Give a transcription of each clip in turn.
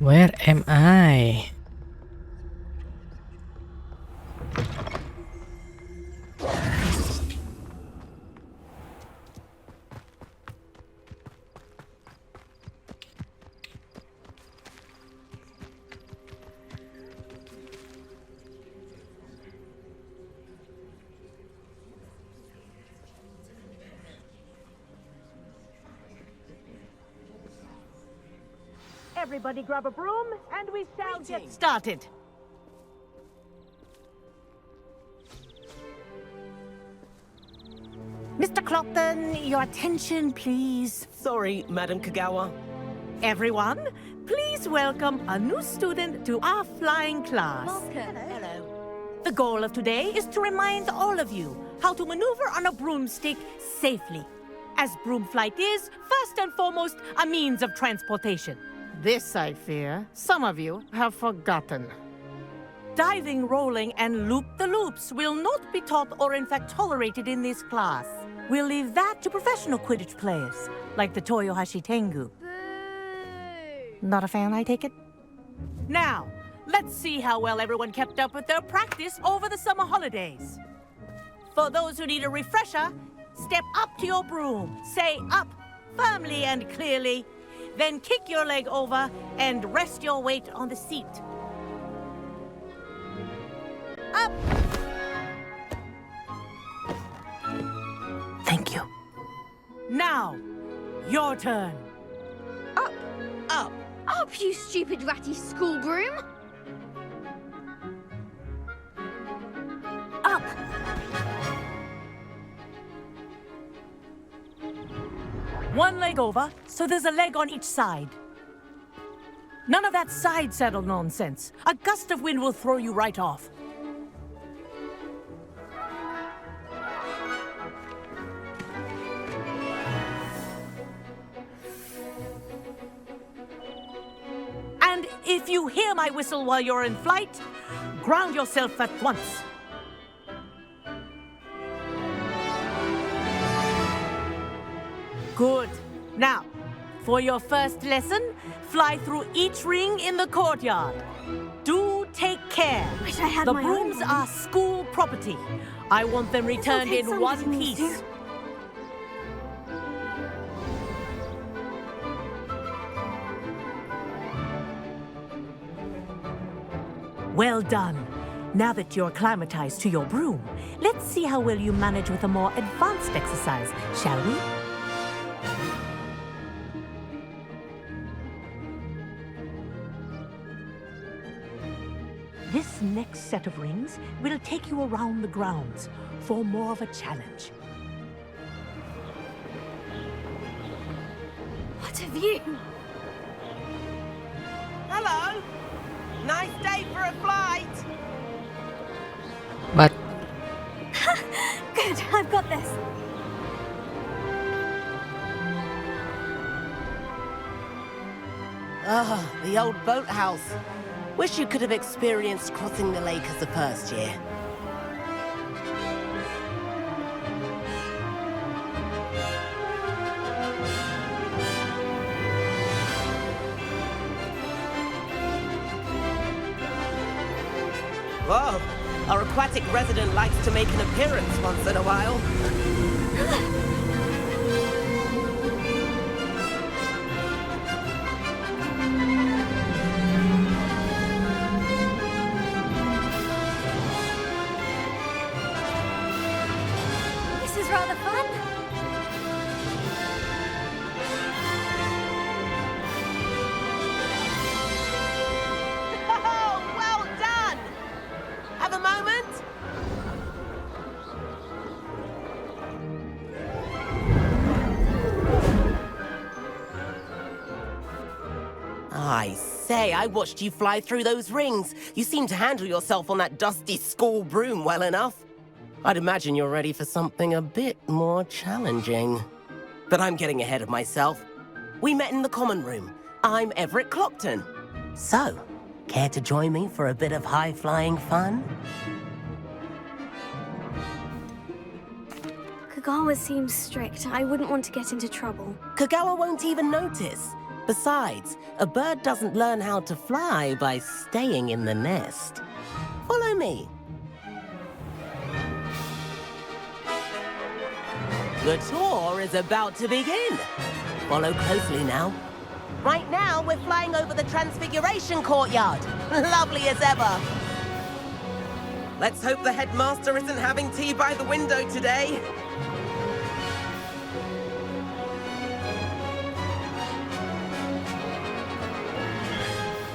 Where am I? Everybody grab a broom, and we shall get started. Mr. Clopton, your attention, please. Sorry, Madam Kagawa. Everyone, please welcome a new student to our flying class. Hello. The goal of today is to remind all of you how to maneuver on a broomstick safely, as broom flight is, first and foremost, a means of transportation. This, I fear, some of you have forgotten. Diving, rolling, and loop-the-loops will not be taught or in fact tolerated in this class. We'll leave that to professional Quidditch players, like the Toyohashi Tengu. Not a fan, I take it? Now, let's see how well everyone kept up with their practice over the summer holidays. For those who need a refresher, step up to your broom, say up, firmly and clearly, then kick your leg over and rest your weight on the seat. Up! Thank you. Now, your turn. Up! Up! Up, you stupid ratty school broom! Up! One leg over, so there's a leg on each side. None of that side saddle nonsense. A gust of wind will throw you right off. And if you hear my whistle while you're in flight, ground yourself at once. Good. Now, for your first lesson, fly through each ring in the courtyard. Do take care. Wish I had the my brooms own one. are school property. I want them returned take in some one vitamins piece. too. Well done. Now that you're acclimatized to your broom, let's see how well you manage with a more advanced exercise, shall we? This next set of rings will take you around the grounds for more of a challenge. What have you? Hello! Nice day for a flight! But Good, I've got this. Ah, the old boathouse. Wish you could have experienced crossing the lake as a first year. Whoa, our aquatic resident likes to make an appearance once in a while. This is rather fun. Oh, well done! Have a moment? I say, I watched you fly through those rings. You seem to handle yourself on that dusty school broom well enough. I'd imagine you're ready for something a bit more challenging. But I'm getting ahead of myself. We met in the common room. I'm Everett Clopton. So, care to join me for a bit of high-flying fun? Kagawa seems strict. I wouldn't want to get into trouble. Kagawa won't even notice. Besides, a bird doesn't learn how to fly by staying in the nest. Follow me. The tour is about to begin. Follow closely now. Right now, we're flying over the Transfiguration Courtyard. Lovely as ever. Let's hope the headmaster isn't having tea by the window today.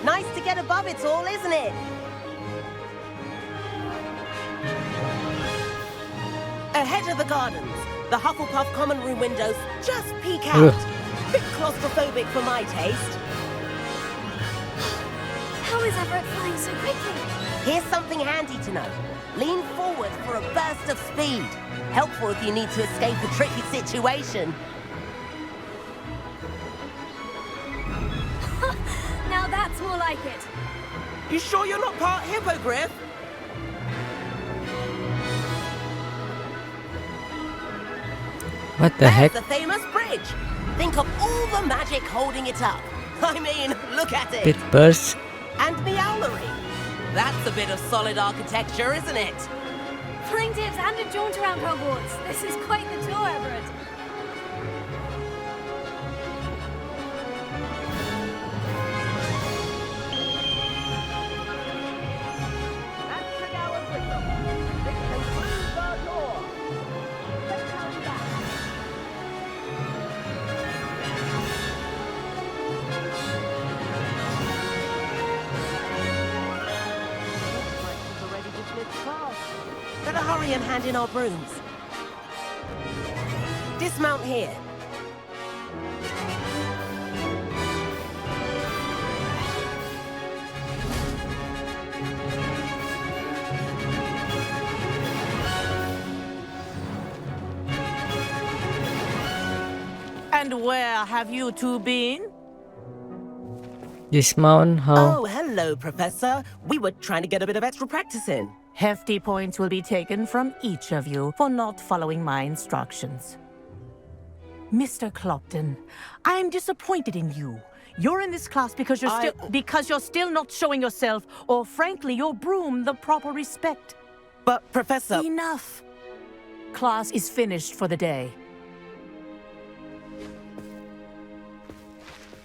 Nice to get above it all, isn't it? Ahead of the gardens, the Hufflepuff common room windows just peek out. Bit claustrophobic for my taste. How is Everett flying so quickly? Here's something handy to know. Lean forward for a burst of speed. Helpful if you need to escape a tricky situation. Now that's more like it. You sure you're not part hippogriff? What the There's heck? the famous bridge. Think of all the magic holding it up. I mean, look at it. It bursts. And Meowlery. That's a bit of solid architecture, isn't it? Flying tips and a jaunt around Hogwarts. This is quite the tour, Everett. Better hurry and hand in our brooms. Dismount here. And where have you two been? Dismount how? Oh, hello, Professor. We were trying to get a bit of extra practice in. Hefty points will be taken from each of you for not following my instructions. Mr. Clopton, I'm disappointed in you. You're in this class because you're still not showing yourself, or frankly, your broom the proper respect. But, Professor... Enough. Class is finished for the day.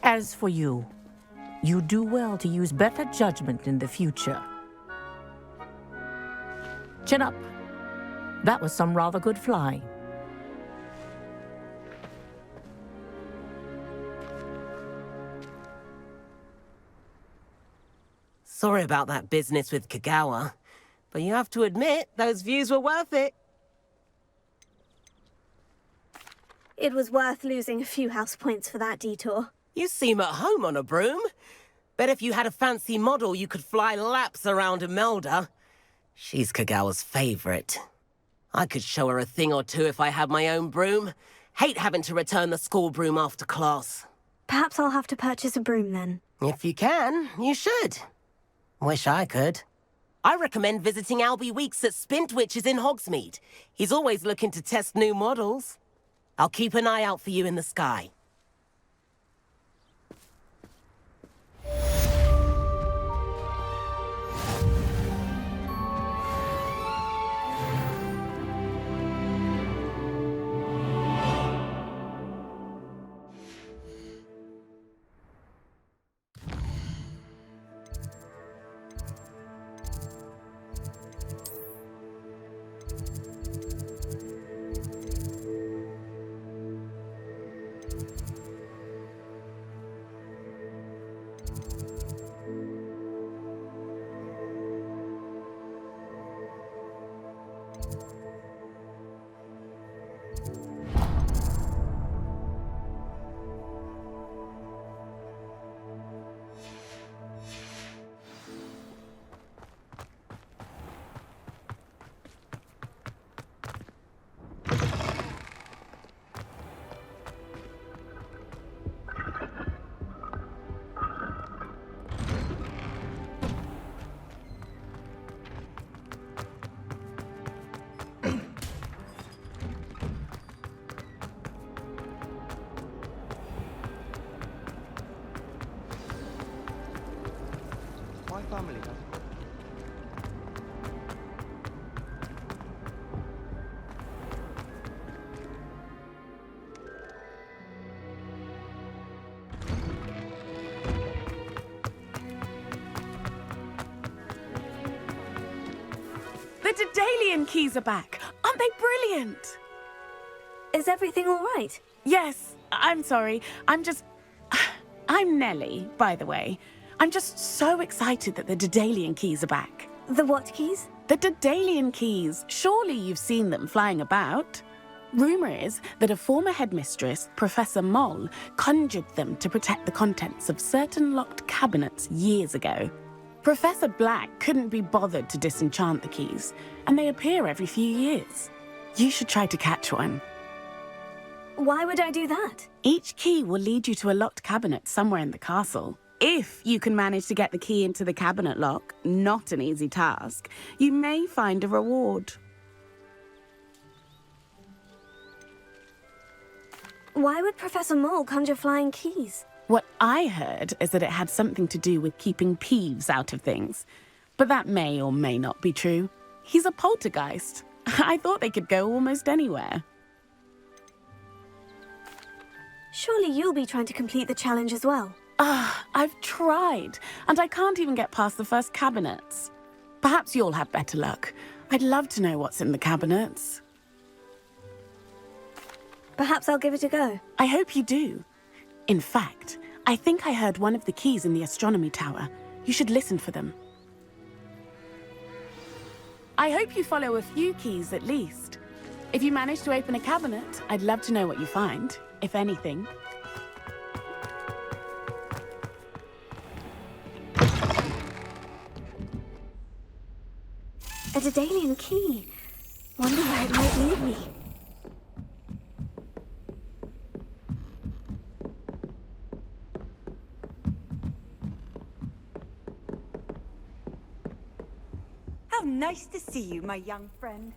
As for you, you do well to use better judgment in the future. Chin up. That was some rather good flying. Sorry about that business with Kagawa, but you have to admit, those views were worth it. It was worth losing a few house points for that detour. You seem at home on a broom. Bet if you had a fancy model, you could fly laps around Imelda. She's Kagawa's favorite. I could show her a thing or two if I had my own broom. Hate having to return the school broom after class. Perhaps I'll have to purchase a broom then. If you can, you should. Wish I could. I recommend visiting Albie Weeks at Spintwitches in Hogsmeade. He's always looking to test new models. I'll keep an eye out for you in the sky. My family does. The Daedalian keys are back. Aren't they brilliant? Is everything all right? Yes, I'm sorry. I'm Nellie, by the way. I'm just so excited that the Daedalian keys are back. The what keys? The Daedalian keys. Surely you've seen them flying about. Rumour is that a former headmistress, Professor Moll, conjured them to protect the contents of certain locked cabinets years ago. Professor Black couldn't be bothered to disenchant the keys, and they appear every few years. You should try to catch one. Why would I do that? Each key will lead you to a locked cabinet somewhere in the castle. If you can manage to get the key into the cabinet lock, not an easy task, you may find a reward. Why would Professor Moll conjure flying keys? What I heard is that it had something to do with keeping Peeves out of things. But that may or may not be true. He's a poltergeist. I thought they could go almost anywhere. Surely you'll be trying to complete the challenge as well. I've tried, and I can't even get past the first cabinets. Perhaps you'll have better luck. I'd love to know what's in the cabinets. Perhaps I'll give it a go. I hope you do. In fact, I think I heard one of the keys in the astronomy tower. You should listen for them. I hope you follow a few keys at least. If you manage to open a cabinet, I'd love to know what you find, if anything. A Daedalian key. Wonder where it might lead me. How nice to see you, my young friend.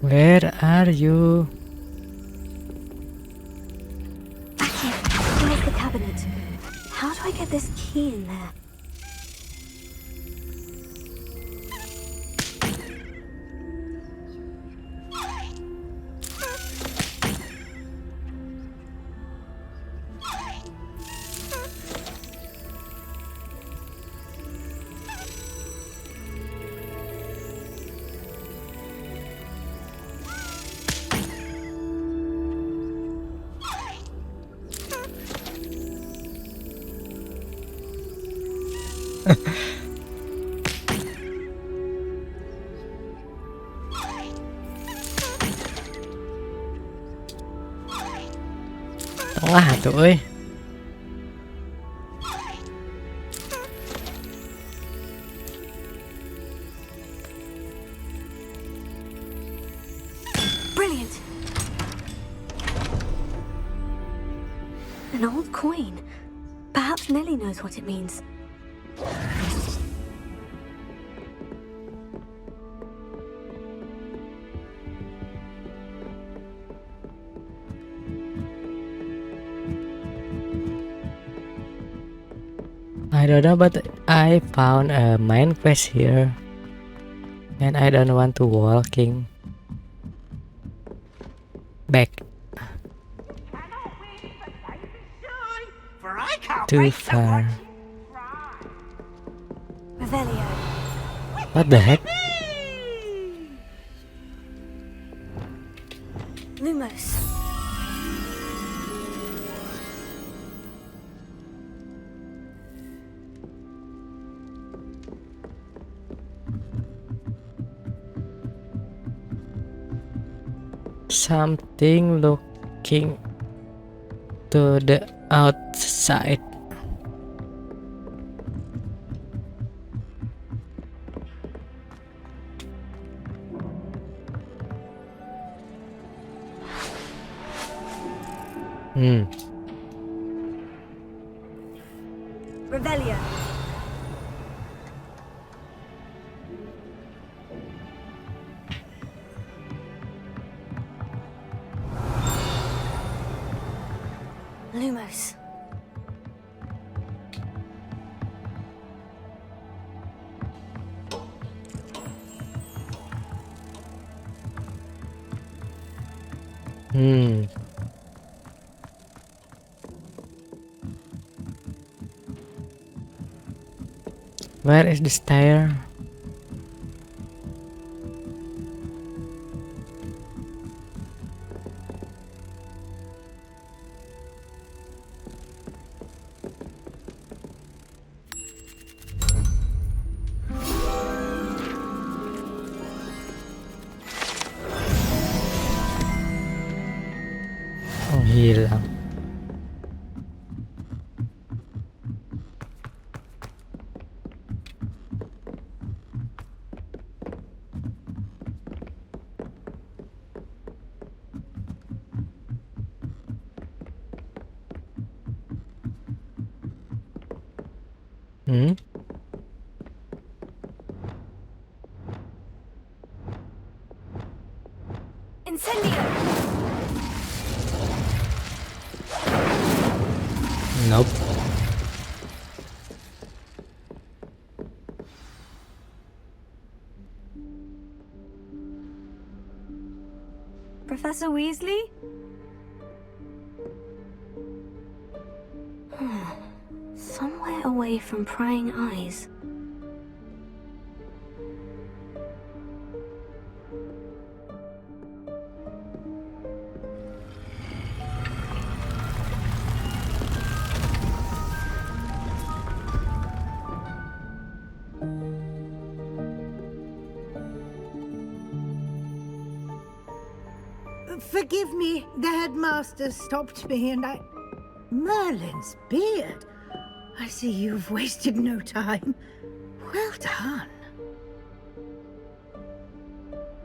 Where are you? Where's the cabinet? How do I get this key in there? Tengah tuh, ơi. Brilliant! An old coin. Perhaps Nellie knows what it means. I don't know, but I found a main quest here, and I don't want to walking back too far. Revelio. What the heck? Lumos. Something looking to the outside. Revelia. Lumos. Where is the stair? Oh, hilang. Incendio. Nope. Professor Weasley? Somewhere away from prying eyes. Forgive me, the headmaster stopped me and I... Merlin's beard! I see you've wasted no time. Well done.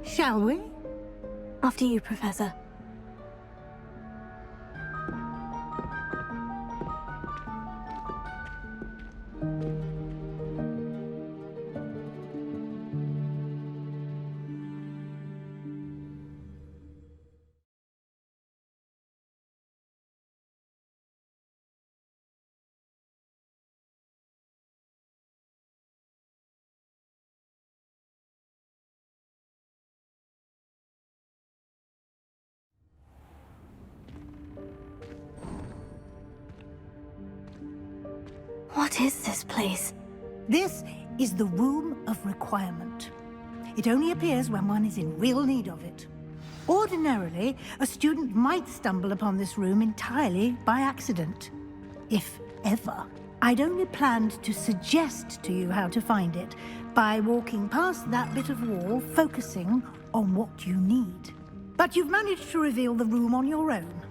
Shall we? After you, Professor. What is this place? This is the Room of Requirement. It only appears when one is in real need of it. Ordinarily, a student might stumble upon this room entirely by accident. If ever. I'd only planned to suggest to you how to find it by walking past that bit of wall, focusing on what you need. But you've managed to reveal the room on your own.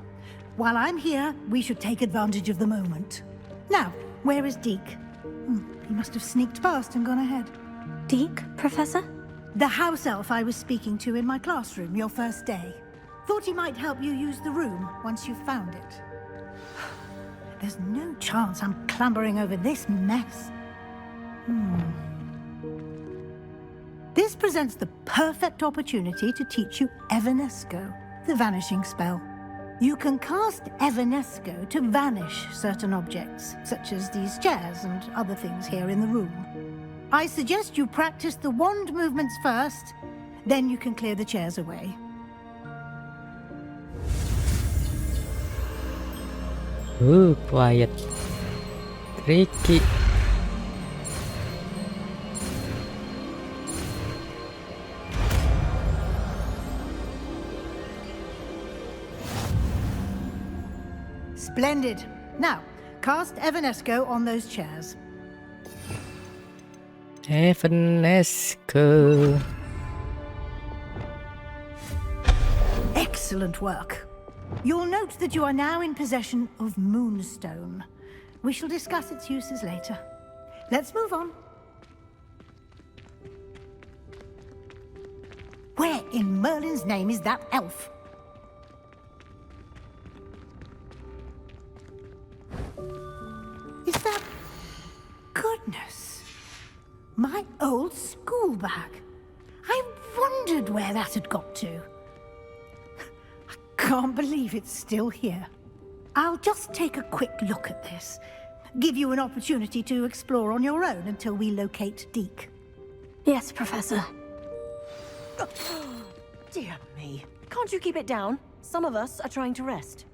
While I'm here, we should take advantage of the moment. Now, where is Deke? He must have sneaked past and gone ahead. Deke, Professor? The house elf I was speaking to in my classroom your first day. Thought he might help you use the room once you've found it. There's no chance I'm clambering over this mess. This presents the perfect opportunity to teach you Evanesco, the vanishing spell. You can cast Evanesco to vanish certain objects, such as these chairs and other things here in the room. I suggest you practice the wand movements first, then you can clear the chairs away. Ooh, quiet. Tricky. Splendid. Now, cast Evanesco on those chairs. Evanesco. Excellent work. You'll note that you are now in possession of Moonstone. We shall discuss its uses later. Let's move on. Where in Merlin's name is that elf? bag. I wondered where that had got to. I can't believe it's still here. I'll just take a quick look at this. Give you an opportunity to explore on your own until we locate Deke. Yes, Professor. Dear me. Can't you keep it down? Some of us are trying to rest.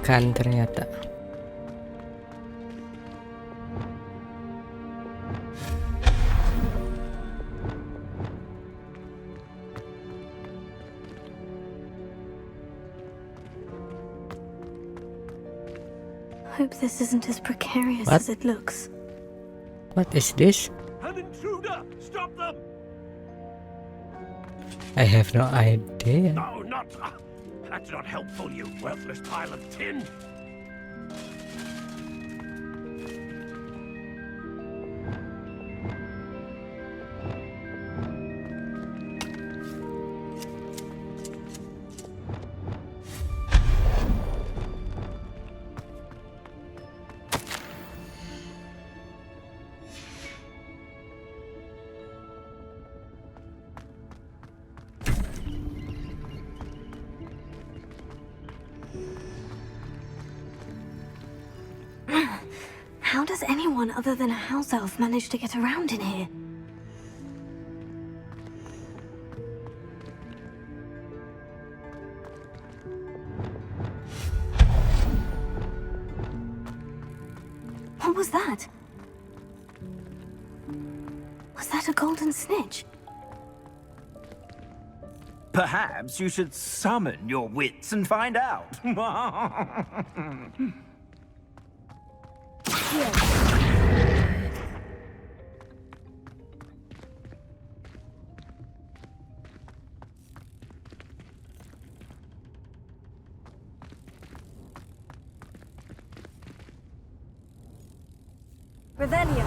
Bukan ternyata. Hope this isn't as precarious What? as it looks. What is this? An intruder! Stop them! I have no idea. No, not... that's not helpful, you worthless pile of tin! How does anyone other than a house elf manage to get around in here? What was that? Was that a golden snitch? Perhaps you should summon your wits and find out. Revelio.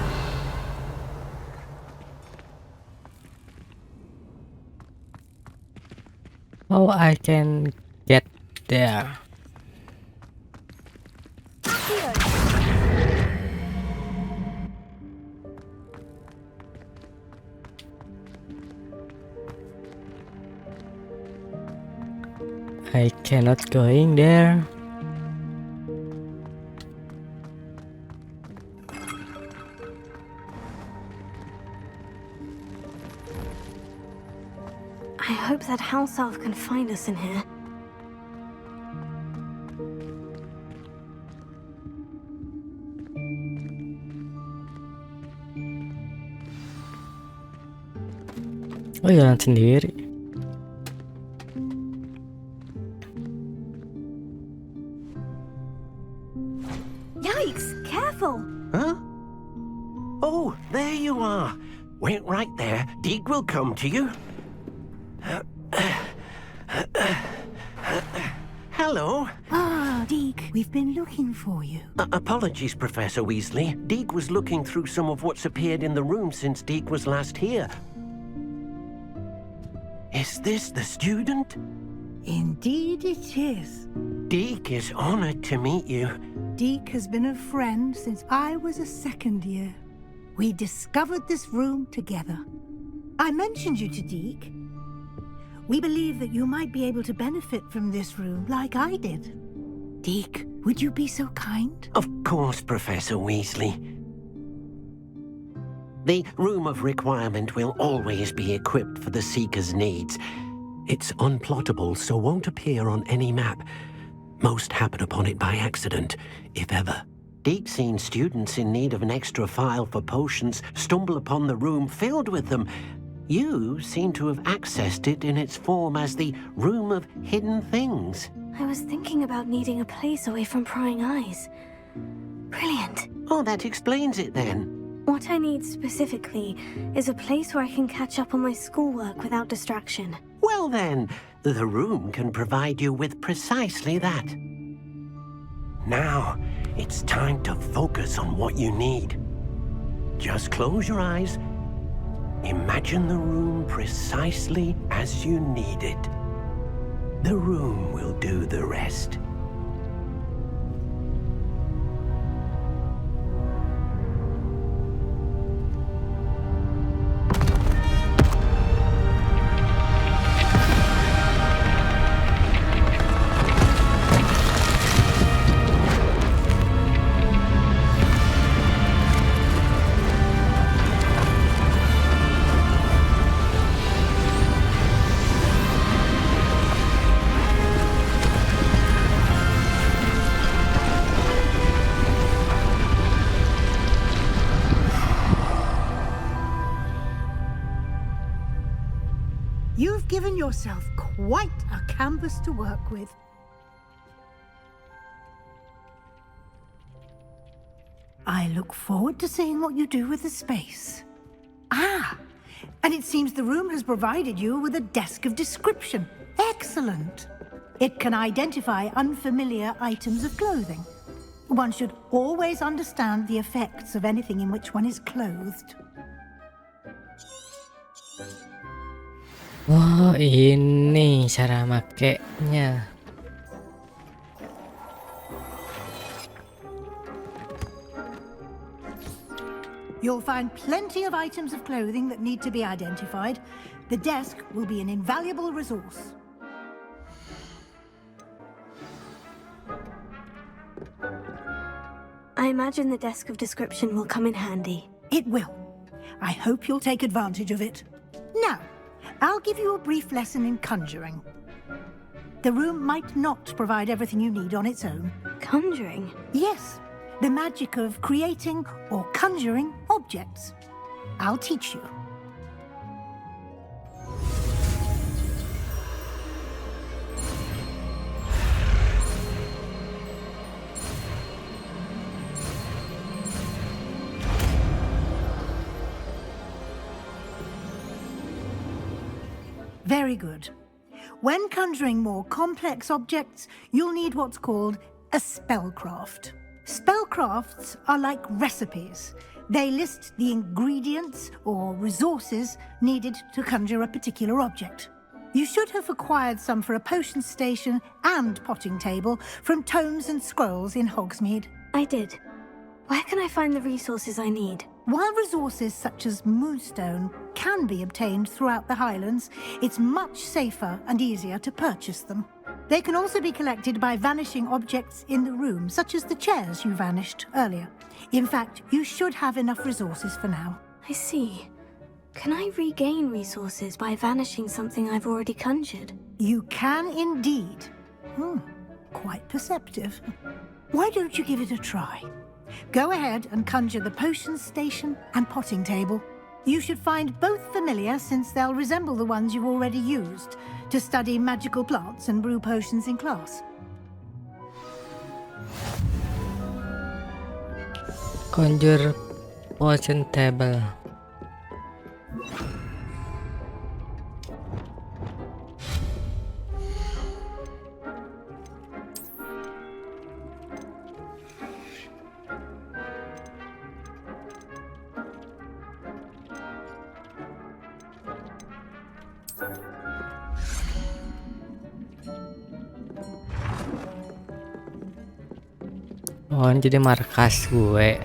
Oh, I can get there. I cannot going there. I hope that house elf can find us in here. Oh, jalan sendiri. Yikes! Careful! Huh? Oh, there you are. Wait right there. Deke will come to you. Hello. Ah, Deke, we've been looking for you. Apologies, Professor Weasley. Deke was looking through some of what's appeared in the room since Deke was last here. Is this the student? Indeed it is. Deke is honored to meet you. Deke has been a friend since I was a second year. We discovered this room together. I mentioned you to Deke. We believe that you might be able to benefit from this room like I did. Deke, would you be so kind? Of course, Professor Weasley. The Room of Requirement will always be equipped for the Seeker's needs. It's unplottable, so won't appear on any map. Most happen upon it by accident, if ever. Deek seen students in need of an extra file for potions stumble upon the room filled with them. You seem to have accessed it in its form as the Room of Hidden Things. I was thinking about needing a place away from prying eyes. Brilliant. Oh, that explains it then. What I need specifically is a place where I can catch up on my schoolwork without distraction. Well then, the room can provide you with precisely that. Now, it's time to focus on what you need. Just close your eyes. Imagine the room precisely as you need it. The room will do the rest. You've given yourself quite a canvas to work with. I look forward to seeing what you do with the space. Ah, and it seems the room has provided you with a desk of description. Excellent. It can identify unfamiliar items of clothing. One should always understand the effects of anything in which one is clothed. Oh, ini cara makainya. You'll find plenty of items of clothing that need to be identified. The desk will be an invaluable resource. I imagine the desk of description will come in handy. It will. I hope you'll take advantage of it. Now, I'll give you a brief lesson in conjuring. The room might not provide everything you need on its own. Conjuring? Yes, the magic of creating or conjuring objects. I'll teach you. Very good. When conjuring more complex objects, you'll need what's called a spellcraft. Spellcrafts are like recipes. They list the ingredients or resources needed to conjure a particular object. You should have acquired some for a potion station and potting table from tomes and scrolls in Hogsmeade. I did. Where can I find the resources I need? While resources such as moonstone can be obtained throughout the Highlands, it's much safer and easier to purchase them. They can also be collected by vanishing objects in the room, such as the chairs you vanished earlier. In fact, you should have enough resources for now. I see. Can I regain resources by vanishing something I've already conjured? You can indeed. Quite perceptive. Why don't you give it a try? Go ahead and conjure the potion station and potting table. You should find both familiar, since they'll resemble the ones you've already used to study magical plants and brew potions in class. Conjure potion table. Oh, ini jadi markas gue.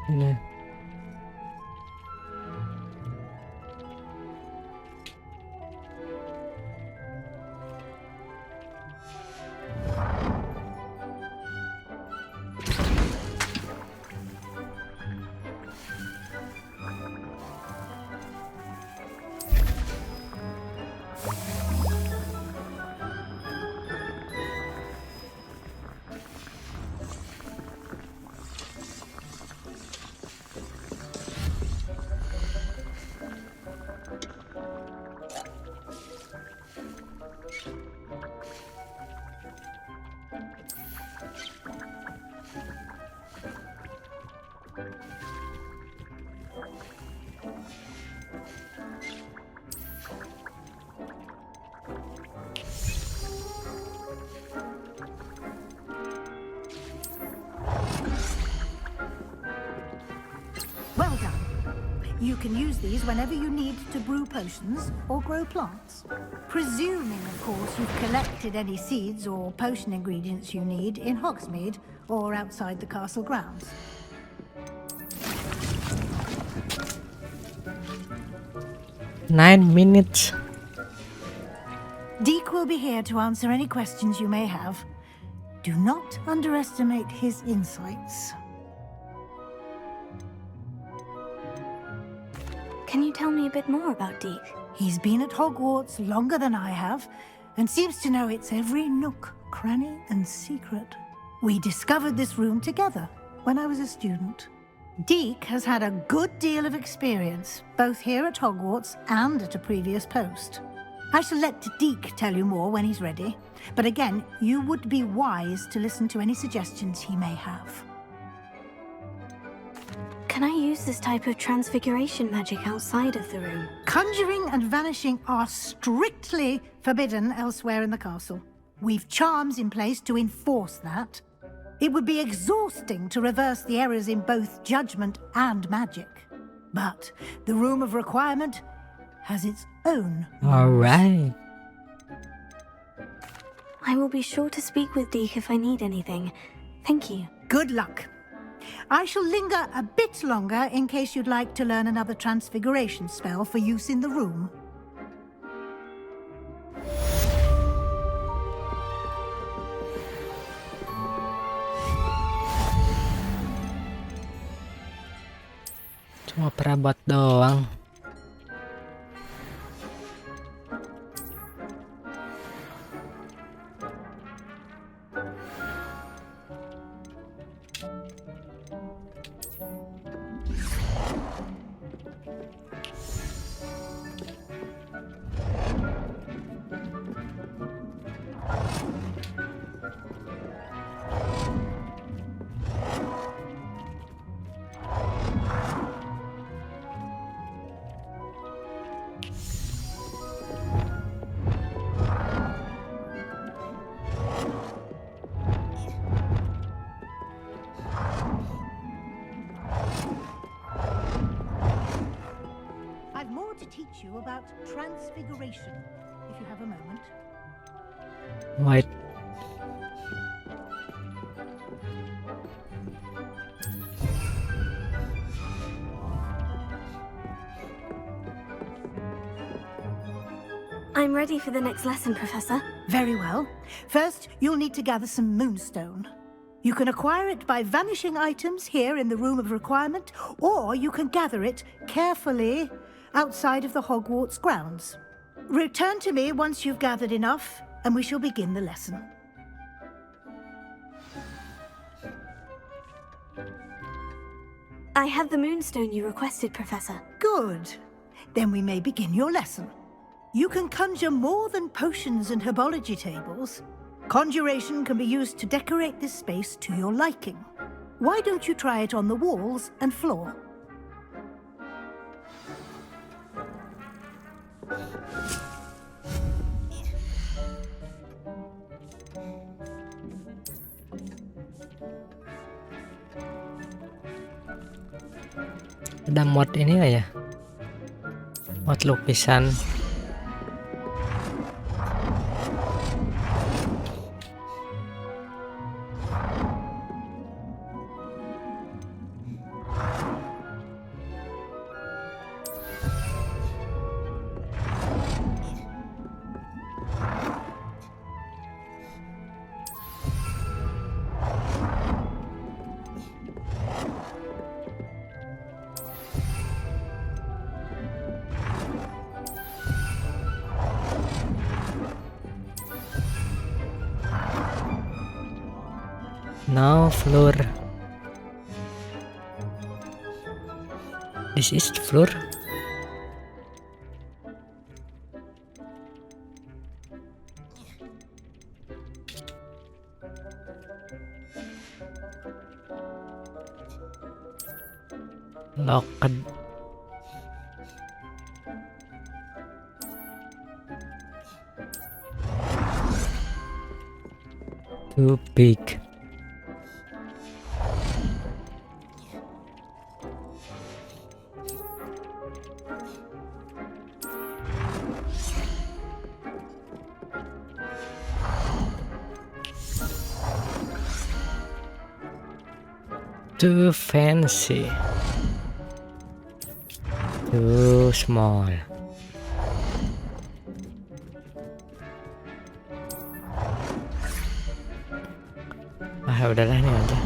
Ini. You can use these whenever you need to brew potions or grow plants. Presuming, of course, you've collected any seeds or potion ingredients you need in Hogsmeade or outside the castle grounds. Nine minutes. Deke will be here to answer any questions you may have. Do not underestimate his insights. Can you tell me a bit more about Deke? He's been at Hogwarts longer than I have, and seems to know its every nook, cranny, and secret. We discovered this room together when I was a student. Deke has had a good deal of experience, both here at Hogwarts and at a previous post. I shall let Deke tell you more when he's ready, but again, you would be wise to listen to any suggestions he may have. Can I use this type of transfiguration magic outside of the room? Conjuring and vanishing are strictly forbidden elsewhere in the castle. We've charms in place to enforce that. It would be exhausting to reverse the errors in both judgment and magic. But the Room of Requirement has its own rules. All right. I will be sure to speak with Deke if I need anything. Thank you. Good luck. I shall linger a bit longer in case you'd like to learn another transfiguration spell for use in the room. Cuma perabot doang. I've more to teach you about transfiguration, if you have a moment. Wait. I'm ready for the next lesson, Professor. Very well. First, you'll need to gather some moonstone. You can acquire it by vanishing items here in the Room of Requirement, or you can gather it carefully outside of the Hogwarts grounds. Return to me once you've gathered enough, and we shall begin the lesson. I have the moonstone you requested, Professor. Good. Then we may begin your lesson. You can conjure more than potions and herbology tables. Conjuration can be used to decorate this space to your liking. Why don't you try it on the walls and floor? Ada mod ini nggak ya? Mod lukisan. Now floor. This is the floor. Locked. Too big. Too fancy. Too small. Udahlah ini aja.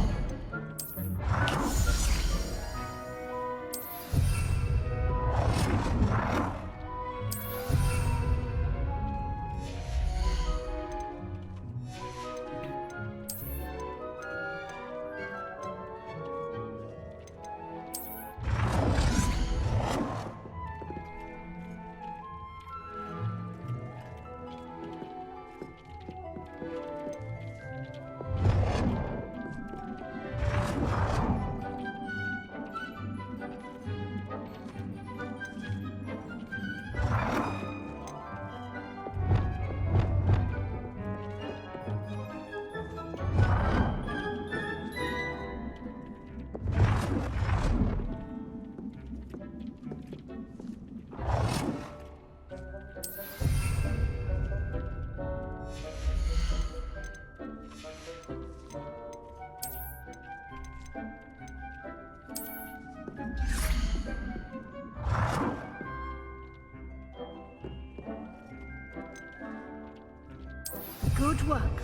Good work.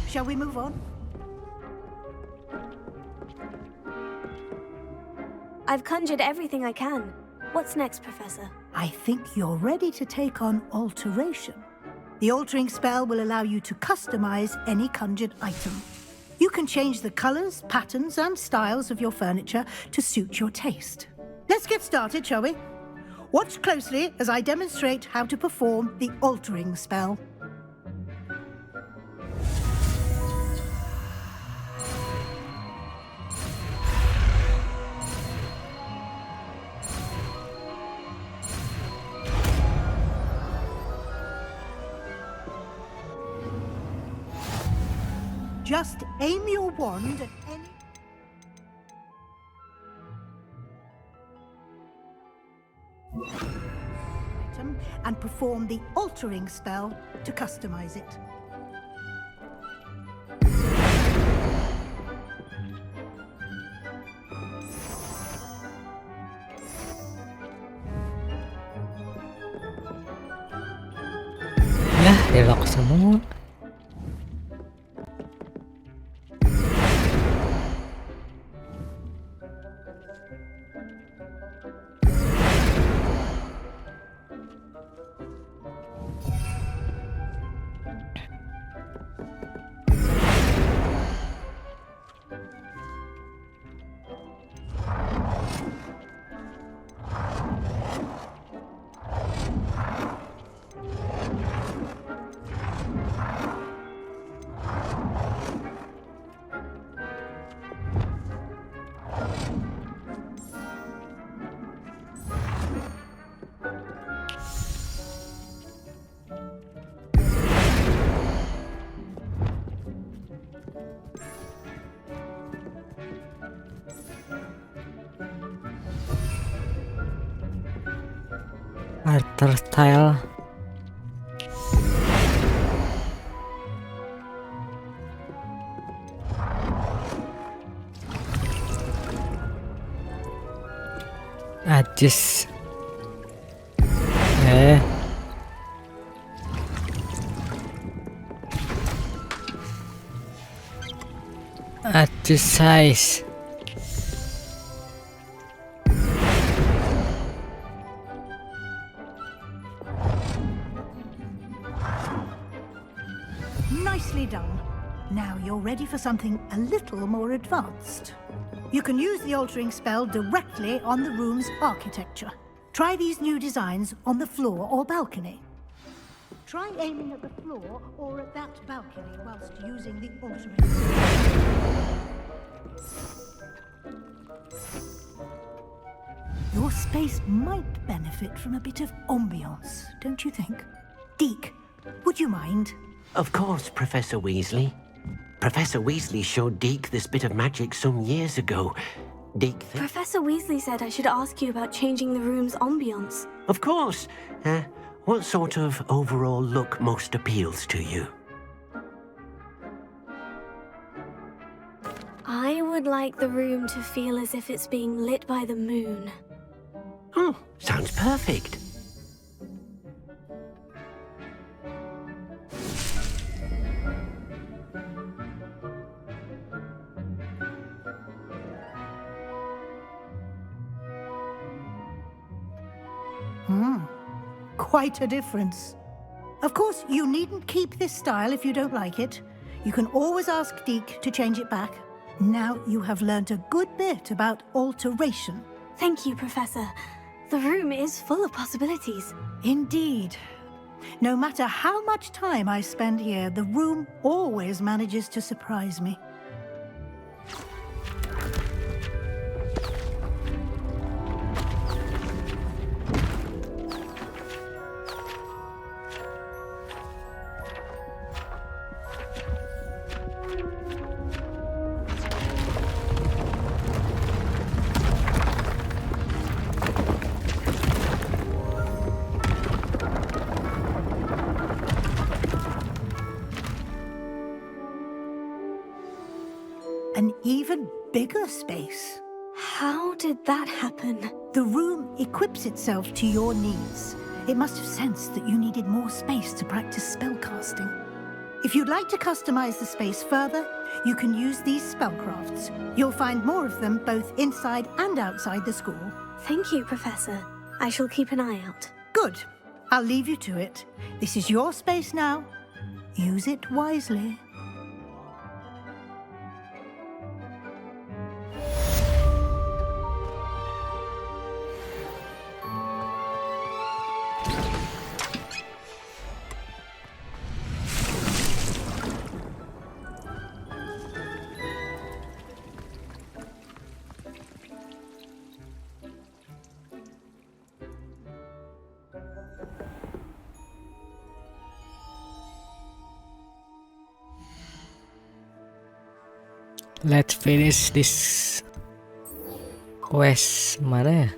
Shall we move on? I've conjured everything I can. What's next, Professor? I think you're ready to take on alteration. The altering spell will allow you to customize any conjured item. You can change the colors, patterns, and styles of your furniture to suit your taste. Let's get started, shall we? Watch closely as I demonstrate how to perform the altering spell. Just aim your wand at any... item and perform the altering spell to customize it. Yah, dilock semua. Alter style. Adjust. Adjust size. Nicely done. Now you're ready for something a little more advanced. You can use the altering spell directly on the room's architecture. Try these new designs on the floor or balcony. Try aiming at the floor or at that balcony whilst using the altering spell. Your space might benefit from a bit of ambiance, don't you think? Deke, would you mind? Of course, Professor Weasley. Professor Weasley showed Deke this bit of magic some years ago. Deke... Professor Weasley said I should ask you about changing the room's ambience. Of course. What sort of overall look most appeals to you? I would like the room to feel as if it's being lit by the moon. Sounds perfect. Quite a difference. Of course, you needn't keep this style if you don't like it. You can always ask Deke to change it back. Now you have learned a good bit about alteration. Thank you, Professor. The room is full of possibilities. Indeed. No matter how much time I spend here, the room always manages to surprise me. An even bigger space. How did that happen? The room equips itself to your needs. It must have sensed that you needed more space to practice spellcasting. If you'd like to customize the space further, you can use these spellcrafts. You'll find more of them both inside and outside the school. Thank you, Professor. I shall keep an eye out. Good. I'll leave you to it. This is your space now. Use it wisely. Let's finish this quest. Mana ya?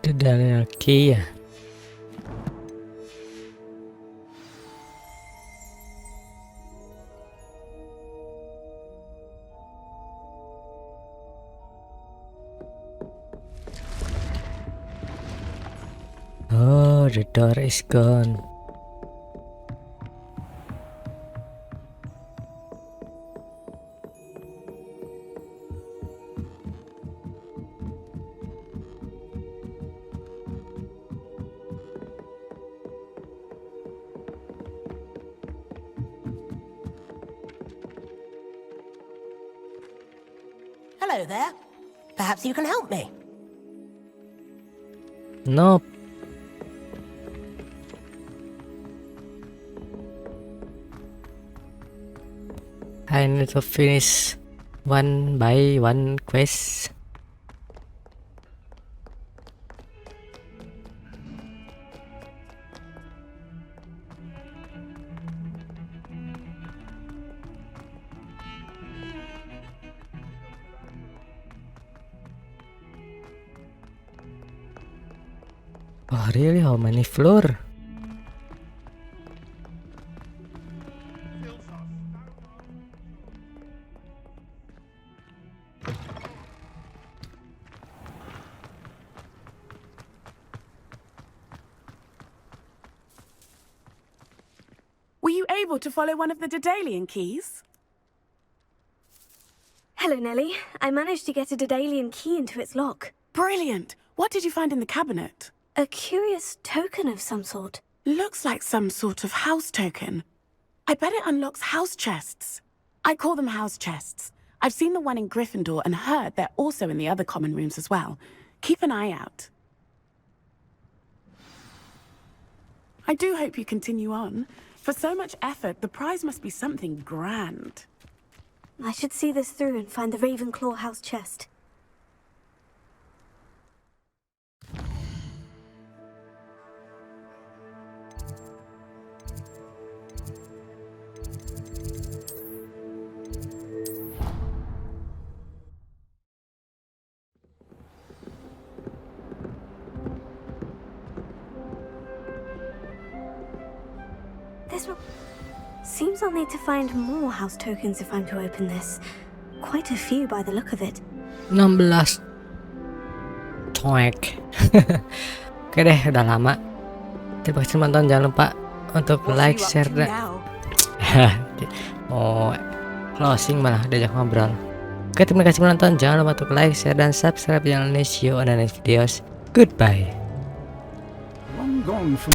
The Daniel key ya. Oh, the door is gone. Hello there. Perhaps you can help me. Nope. I need to finish one by one quest. Oh really? How many floor? Were you able to follow one of the Daedalian keys? Hello, Nellie. I managed to get a Daedalian key into its lock. Brilliant! What did you find in the cabinet? A curious token of some sort. Looks like some sort of house token. I bet it unlocks house chests. I call them house chests. I've seen the one in Gryffindor and heard they're also in the other common rooms as well. Keep an eye out. I do hope you continue on. For so much effort, the prize must be something grand. I should see this through and find the Ravenclaw house chest. This seems I'll need to find more house tokens if I'm to open this. Quite a few by the look of it. 16 Toek. Oke deh, udah lama. Terima kasih nonton, jangan lupa untuk like, share, dan mau closing malah diajak ngobrol. Oke, terima kasih menonton, jangan lupa untuk like, share, dan subscribe channel ini. See you on the next videos. Goodbye. Long gone from